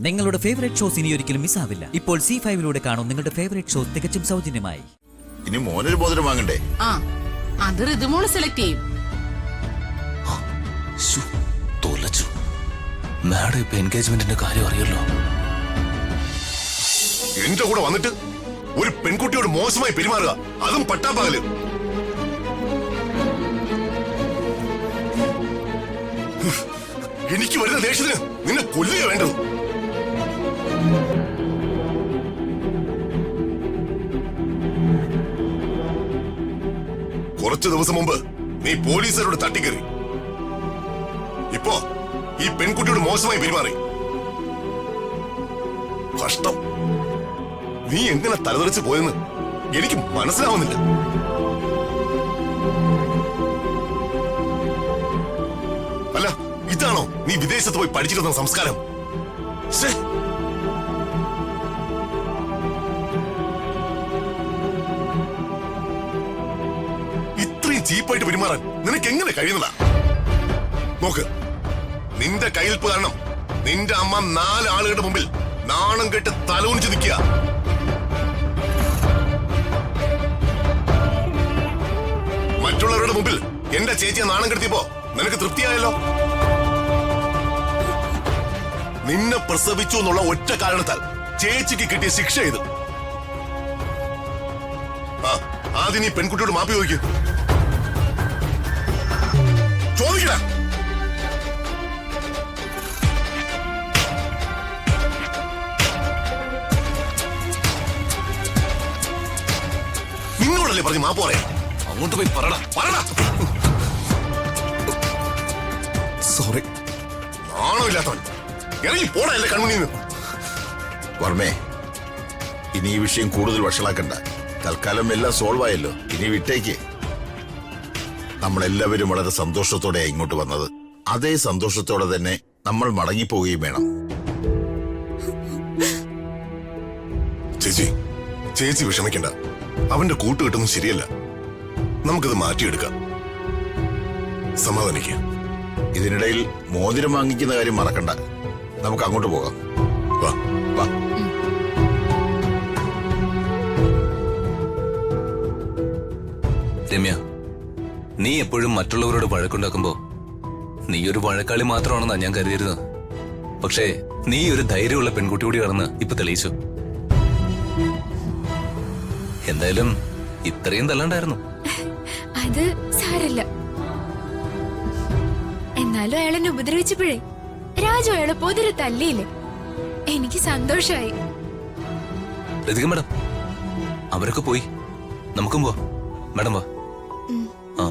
നിങ്ങളുടെ favourite shows ഇനി ഒരിക്കലും മിസ്സാവില്ല. ഇപ്പോൾ C5 കാണും നിങ്ങളുടെ ഫേവറേറ്റ് ഷോസ് തികച്ചും സൗജന്യമായി. ഇനി മോനൊരു മോതിരം വാങ്ങണ്ടേ? അത് ഋതുമോള് സെലക്ട് ചെയ്യും. മാഡം ഇപ്പൊ എൻഗേജ്മെന്റിന്റെ കാര്യം അറിയല്ലോ. എന്റെ കൂടെ വന്നിട്ട് ഒരു പെൺകുട്ടിയോട് മോശമായി പെരുമാറുക, അതും പട്ടാപ്പകല്. എനിക്ക് വരുന്ന ദേഷ്യത്തിന് നിന്നെ കൊല്ലുക വേണ്ടത്. കുറച്ചു ദിവസം മുമ്പ് നീ പോലീസുകാരോട് തട്ടിക്കറി. ഇപ്പോ ഈ പെൺകുട്ടിയോട് മോശമായി പെരുമാറി. കഷ്ടം. നീ എങ്ങനെ തലതെറിച്ച് പോയെന്ന് എനിക്ക് മനസ്സിലാവുന്നില്ല. അല്ല, ഇതാണോ നീ വിദേശത്ത് പോയി പഠിച്ചിരുന്ന സംസ്കാരം? ഇത്രയും ചീപ്പായിട്ട് പെരുമാറാൻ നിനക്ക് എങ്ങനെ കഴിയുന്നതാ? നോക്ക്, നിന്റെ കയ്യിൽപ്പ് കാരണം നിന്റെ അമ്മ 4 ആളുകളുടെ മുമ്പിൽ നാണം കെട്ട് തലൂണിച്ച് നിൽക്കുക. മറ്റുള്ളവരുടെ മുമ്പിൽ എന്റെ ചേച്ചിയെ നാണം കെടുത്തിയപ്പോ നിനക്ക് തൃപ്തിയായല്ലോ. നിന്നെ പ്രസവിച്ചു എന്നുള്ള ഒറ്റ കാരണത്താൽ ചേച്ചിക്ക് കിട്ടിയ ശിക്ഷ ഇത്. ആദ്യം നീ പെൺകുട്ടിയോട് മാപ്പി ചോദിക്കൂ. ചോദിക്കട. നിന്നോടല്ലേ പറഞ്ഞു മാപ്പ് പറയാം. അങ്ങോട്ട് പോയി പറടാ. സോറി. ആണോ ഇല്ലാത്തവൻ ഇറങ്ങി പോടാ എന്റെ കൺമുന്നിൽ. വർമ്മേ, ഇനി ഈ വിഷയം കൂടുതൽ വഷളാക്കണ്ട. തൽക്കാലം എല്ലാം സോൾവ് ആയല്ലോ, ഇനി വിട്ടേക്ക്. നമ്മളെല്ലാവരും വളരെ സന്തോഷത്തോടെ ഇങ്ങോട്ട് വന്നത്. അതേ സന്തോഷത്തോടെ തന്നെ നമ്മൾ മടങ്ങിപ്പോവുകയും വേണം. ചേച്ചി, ചേച്ചി വിഷമിക്കണ്ട. അവന്റെ കൂട്ടുകെട്ടൊന്നും ശരിയല്ല. നമുക്കത് മാറ്റിയെടുക്കാം. സമാധാനിക്കുക. ഇതിനിടയിൽ മോതിരം വാങ്ങിക്കുന്ന കാര്യം മറക്കണ്ട. നമുക്ക് അങ്ങോട്ട് പോകാം. വാ വാ. രമ്യ, നീ എപ്പോഴും മറ്റുള്ളവരോട് വഴക്കുണ്ടാക്കുമ്പോ നീ ഒരു വഴക്കാളി മാത്രമാണെന്നാ ഞാൻ കരുതിയിരുന്നത്. പക്ഷേ നീ ഒരു ധൈര്യമുള്ള പെൺകുട്ടി കൂടിയാണെന്ന് ഇപ്പൊ തെളിയിച്ചു. എന്തായാലും ഇത്രയും തല്ലാണ്ടായിരുന്നു. അത് സാരല്ല. എന്നാലും അയാളെന്നെ ഉപദ്രവിച്ചപ്പോഴേ രാജു അയാളെ പൊതിരെ തല്ലിയില്ലേ, എനിക്ക് സന്തോഷമായി. ലതിക മാഡം, അവരൊക്കെ പോയി, നമുക്കും പോവാ. മാഡം വാ. ആ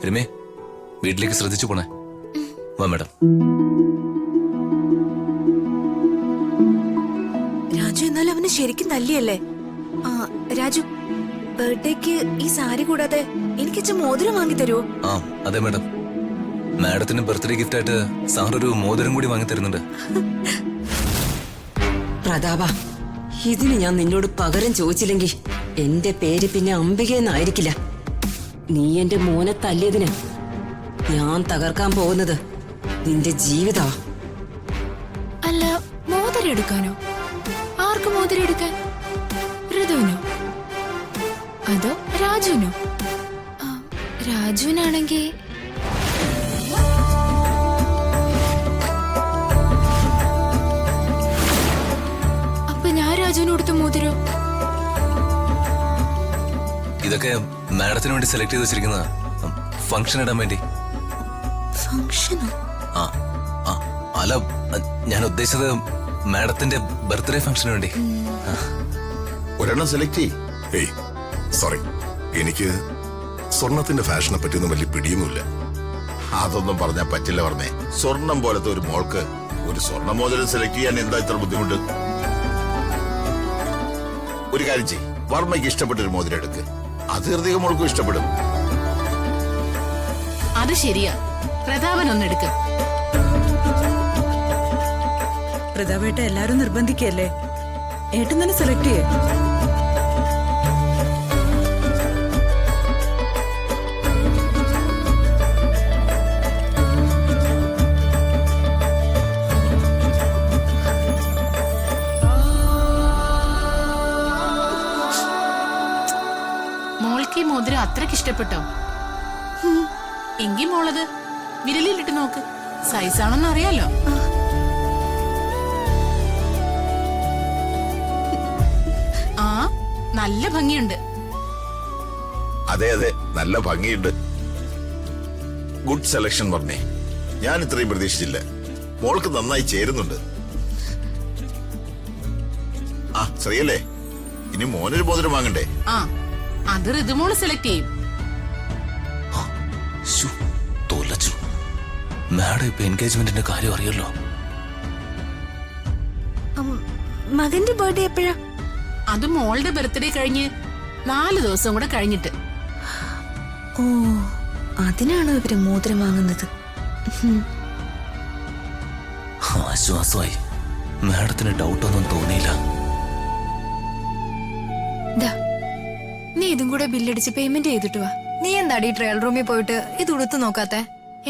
രമേ, വീട്ടിലേക്ക് ശ്രദ്ധിച്ചു പോണേ. വാ മാഡം. രാജു എന്നാലും അവന് ശരിക്കും തല്ലിയല്ലേ? രാജു, ബർത്ത്ഡേക്ക് ഈ സാരി കൂടാതെ എനിക്ക് മോതിരം വാങ്ങി തരുമോ? ആ അതെ മാഡം, മാഡത്തിന് ബർത്ത്ഡേ ഗിഫ്റ്റ് ആയിട്ട് സാർ ഒരു മോതിരം കൂടി വാങ്ങി തരുന്നുണ്ട്. പ്രതാപ, ഇതിന് ഞാൻ നിന്നോട് പകരം ചോദിച്ചില്ലെങ്കിൽ എന്റെ പേര് പിന്നെ അംബികയെന്നായിരിക്കില്ല. നീ എന്റെ മോനെ തല്ലിയതിന് ഞാൻ തകർക്കാൻ പോകുന്നത് നിന്റെ ജീവിതാ. അല്ല, മോതിരം എടുക്കാനോ? ആർക്ക് മോതിരം എടുക്കാൻ? ഋതുവിനോ അതോ രാജുവിനോ? രാജുവിനാണെങ്കിൽ അപ്പൊ ഞാൻ രാജുവിന് കൊടുത്ത മോതിരോ? ഇതൊക്കെ മാഡത്തിന് വേണ്ടി സെലക്ട് ചെയ്ത് വെച്ചിരിക്കുന്നതാ, ഫംഗ്ഷൻ ഇടാൻ വേണ്ടി. ഫംഗ്ഷനോ? അല്ല, ഞാൻ ഉദ്ദേശിച്ചത് മാഡത്തിന്റെ ബർത്ത്ഡേ ഫംഗ്ഷന് വേണ്ടി. ഒരെണ്ണം സെലക്ട് ചെയ്യ്. സോറി, എനിക്ക് സ്വർണത്തിന്റെ ഫാഷനെ പറ്റിയൊന്നും വലിയ പിടിയൊന്നുമില്ല. അതൊന്നും പറഞ്ഞാൽ പറ്റില്ല പറഞ്ഞേ. സ്വർണം പോലത്തെ ഒരു മോൾക്ക് ഒരു സ്വർണ്ണ മോതിരം സെലക്ട് ചെയ്യാൻ എന്താ ഇത്ര ബുദ്ധിമുട്ട്? ഒരു കാര്യം ചെയ്യ്, വർമ്മയ്ക്ക് ഇഷ്ടപ്പെട്ടൊരു മോതിരം എടുക്ക്. അത് ഹൃതിക മോൾക്കും ഇഷ്ടപ്പെടും. അത് ശരിയാ. പ്രതാപൻ ഒന്നെടുക്ക. പ്രതാപേട്ട എല്ലാരും നിർബന്ധിക്കല്ലേ, ഏട്ടൻ തന്നെ സെലക്ട് ചെയ്യേ. അത്രയ്ക്ക് ഇഷ്ടപ്പെട്ടോ? എങ്കി മോളത് വിരലിലിട്ട് നോക്ക്, സൈസാണോന്ന് അറിയാലോ. ആ, നല്ല ഭംഗിയുണ്ട്. അതെ അതെ, നല്ല ഭംഗിയുണ്ട്. ഗുഡ് സെലക്ഷൻ പറഞ്ഞേ. ഞാൻ ഇത്രയും പ്രതീക്ഷിച്ചില്ല. മോൾക്ക് നന്നായി ചേരുന്നുണ്ട്. ആ ശ്രീയല്ലേ, ഇനി മോനൊരു മോതിരം വാങ്ങണ്ടേ? ആ, അത് ഋതുമോള് സെലക്ട് ചെയ്യും. ശ്ശോ, തോലച്ചു. മാഡം ഇപ്പൊ എൻഗേജ്മെന്റിന്റെ കാര്യം അറിയല്ലോ. മകന്റെ ബർത്ത്ഡേ എപ്പോഴാ? അത് മോളുടെ ബർത്ത്ഡേ കഴിഞ്ഞ് 4 ദിവസം കൂടെ കഴിഞ്ഞിട്ട്. ഓ, അതിനാണോ ഇവര് മോതിരം വാങ്ങുന്നത്? ആശ്വാസമായി. മാഡത്തിന് ഡൗട്ടൊന്നും തോന്നിയില്ല. നീ ഇതും കൂടെ ബില്ലടിച്ച് പേയ്മെന്റ് ചെയ്തിട്ട് വാ. നീ എന്താടി ട്രയൽ റൂമിൽ പോയിട്ട് ഇത് ഉടുത്തു നോക്കാത്തെ?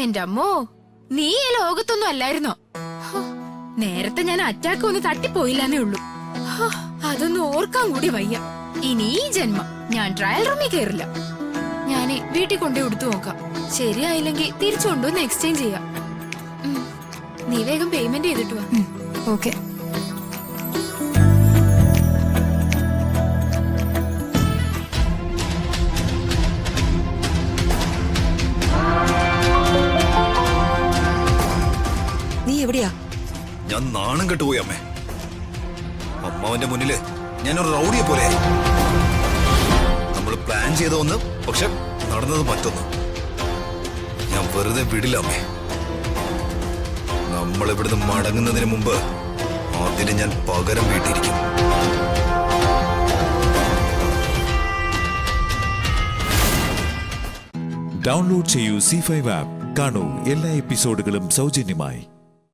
എന്റെ അമ്മോ, നീ ഈ ലോകത്തൊന്നും അല്ലായിരുന്നോ? ഹോ, നേരത്തെ ഞാൻ അറ്റാക്ക് ഒന്ന് തട്ടിപ്പോയില്ലാന്നേ ഉള്ളൂ. ഹോ, അതൊന്നും ഓർക്കാൻ കൂടി വയ്യ. ഇനി ഈ ജന്മം ഞാൻ ട്രയൽ റൂമിൽ കയറില്ല. ഞാനേ വീട്ടിൽ കൊണ്ടേ ഉടുത്തു നോക്കാം. ശരിയായില്ലെങ്കിൽ തിരിച്ചു കൊണ്ടുവന്ന് എക്സ്ചേഞ്ച് ചെയ്യാം. നീ വേഗം പേയ്മെന്റ് ചെയ്തിട്ട് വാ. ഓക്കെ. നീ എവിടെയാ? ഞാൻ നാണം കെട്ടുപോയി അമ്മേ. അമ്മാവന്റെ മുന്നില് ഞാനൊരു റൗഡിയെ പോലെ. നമ്മൾ പ്ലാൻ ചെയ്ത ഒന്ന്, പക്ഷെ നടന്നത് മറ്റൊന്ന്. ഞാൻ വെറുതെ വിടില്ല അമ്മേ. നമ്മൾ ഇവിടുന്ന് മടങ്ങുന്നതിന് മുമ്പ് അതിന് ഞാൻ പകരം വീട്ടിയിരിക്കും. ഡൗൺലോഡ് ചെയ്യൂ C5 ആപ്പ്. കാണൂ എല്ലാ എപ്പിസോഡുകളും സൗജന്യമായി.